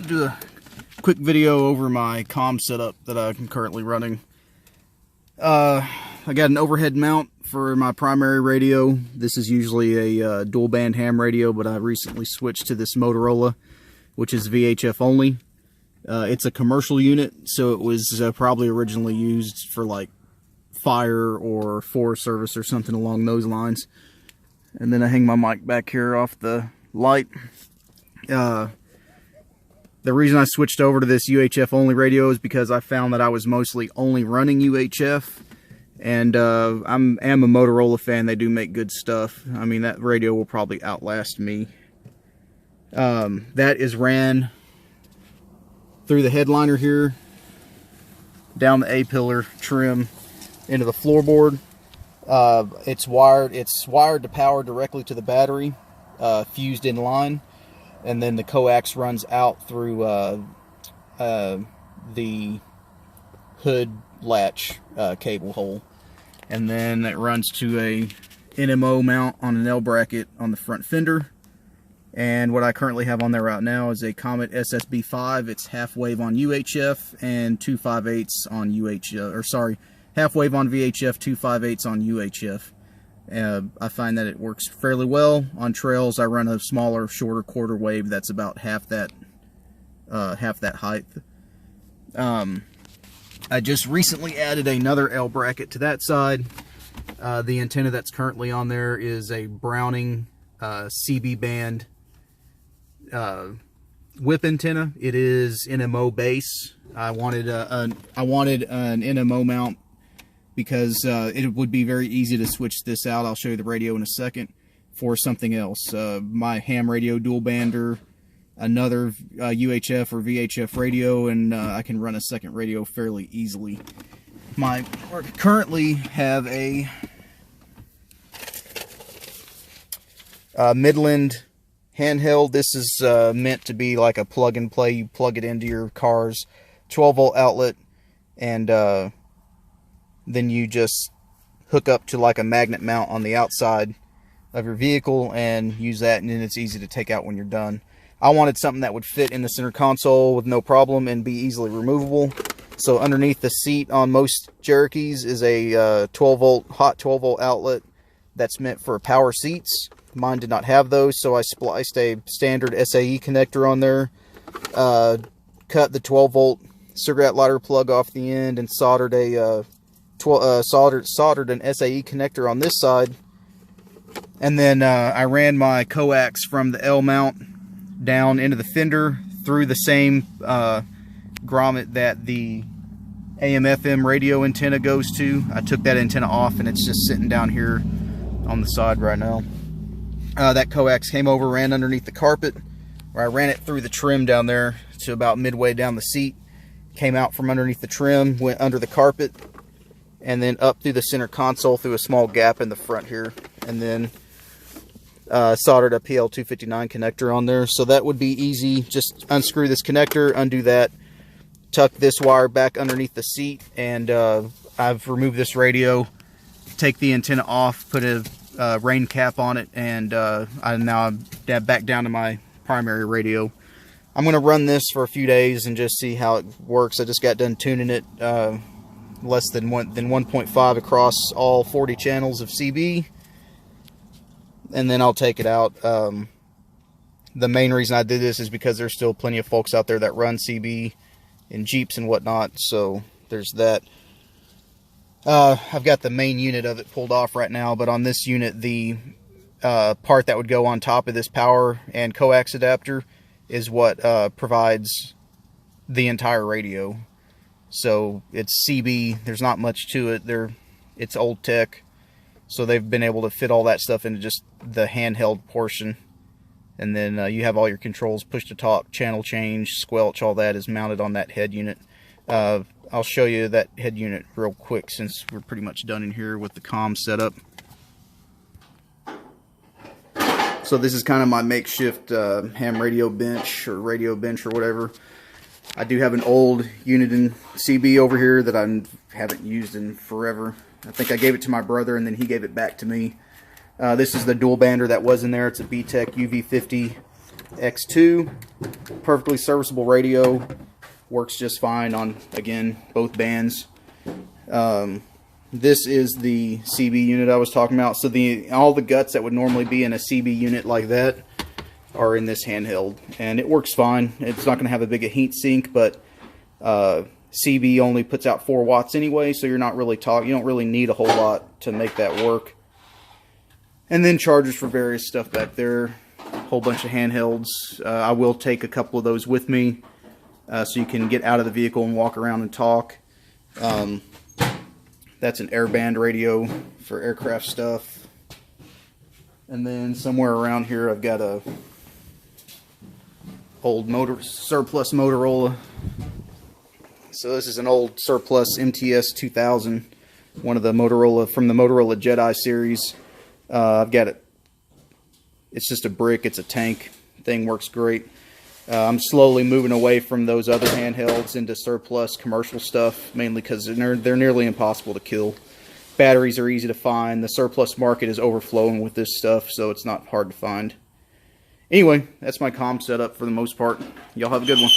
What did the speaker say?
do a quick video over my comm setup that I'm currently running. I got an overhead mount for my primary radio. This is usually a dual band ham radio, but I recently switched to this Motorola, which is VHF only. It's a commercial unit, so it was probably originally used for like fire or Forest Service or something along those lines. And then I hang my mic back here off the light. The reason I switched over to this UHF only radio is because I found that I was mostly only running UHF, and I am a Motorola fan. They do make good stuff. I mean, that radio will probably outlast me. That is ran through the headliner here, down the A-pillar trim into the floorboard. It's wired to power directly to the battery, fused in line. And then the coax runs out through the hood latch cable hole. And then it runs to a NMO mount on an L bracket on the front fender. And what I currently have on there right now is a Comet SSB5. It's half wave on UHF and 2/5/8 on UHF, or sorry, half wave on VHF, 2/5/8 on UHF. I find that it works fairly well. On trails, I run a smaller, shorter quarter wave that's about half that height. I just recently added another L bracket to that side. The antenna that's currently on there is a Browning CB band whip antenna. It is NMO base. I wanted an NMO mount because it would be very easy to switch this out. I'll show you the radio in a second, for something else. My ham radio dual bander, another UHF or VHF radio, and I can run a second radio fairly easily. I currently have a Midland handheld. This is meant to be like a plug and play. You plug it into your car's 12-volt outlet, and then you just hook up to like a magnet mount on the outside of your vehicle and use that, and then it's easy to take out when you're done. I wanted something that would fit in the center console with no problem and be easily removable. So underneath the seat on most Cherokees is a 12-volt, hot 12-volt outlet that's meant for power seats. Mine did not have those, so I spliced a standard SAE connector on there, cut the 12-volt cigarette lighter plug off the end, and soldered a soldered an SAE connector on this side. And then I ran my coax from the L mount down into the fender through the same grommet that the AM/FM radio antenna goes to. I took that antenna off, and it's just sitting down here on the side right now. That coax came over, ran underneath the carpet, where I ran it through the trim down there to about midway down the seat, came out from underneath the trim, went under the carpet, and then up through the center console through a small gap in the front here, and then soldered a PL259 connector on there. So that would be easy. Just unscrew this connector, undo that, tuck this wire back underneath the seat, and I've removed this radio, take the antenna off, put a rain cap on it, and I'm back down to my primary radio. I'm going to run this for a few days and just see how it works. I just got done tuning it less than 1.5 across all 40 channels of CB, and then I'll take it out. The main reason I did this is because there's still plenty of folks out there that run CB in Jeeps and whatnot, so there's that. I've got the main unit of it pulled off right now, but on this unit, the part that would go on top of this power and coax adapter is what provides the entire radio. So it's CB, there's not much to it. It's old tech, so they've been able to fit all that stuff into just the handheld portion. And then you have all your controls, push to talk, channel change, squelch, all that is mounted on that head unit. I'll show you that head unit real quick since we're pretty much done in here with the comm setup. So this is kind of my makeshift ham radio bench or whatever. I do have an old Uniden CB over here that I haven't used in forever. I think I gave it to my brother and then he gave it back to me. This is the dual bander that was in there. It's a BTEC UV50 X2, perfectly serviceable radio, works just fine on, again, both bands. This is the CB unit I was talking about. So all the guts that would normally be in a CB unit like that are in this handheld, and it works fine. It's not going to have a big heat sink, but CB only puts out 4 watts anyway, so you're not really you don't really need a whole lot to make that work. And then chargers for various stuff back there, a whole bunch of handhelds. I will take a couple of those with me, so you can get out of the vehicle and walk around and talk. That's an airband radio for aircraft stuff. And then somewhere around here I've got a old surplus Motorola. So this is an old surplus MTS 2000, one of the Motorola, from the Motorola Jedi series. I've got it. It's just a brick. It's a tank. Thing works great. I'm slowly moving away from those other handhelds into surplus commercial stuff, mainly because they're nearly impossible to kill. Batteries are easy to find. The surplus market is overflowing with this stuff, so it's not hard to find. Anyway, that's my comm setup for the most part. Y'all have a good one.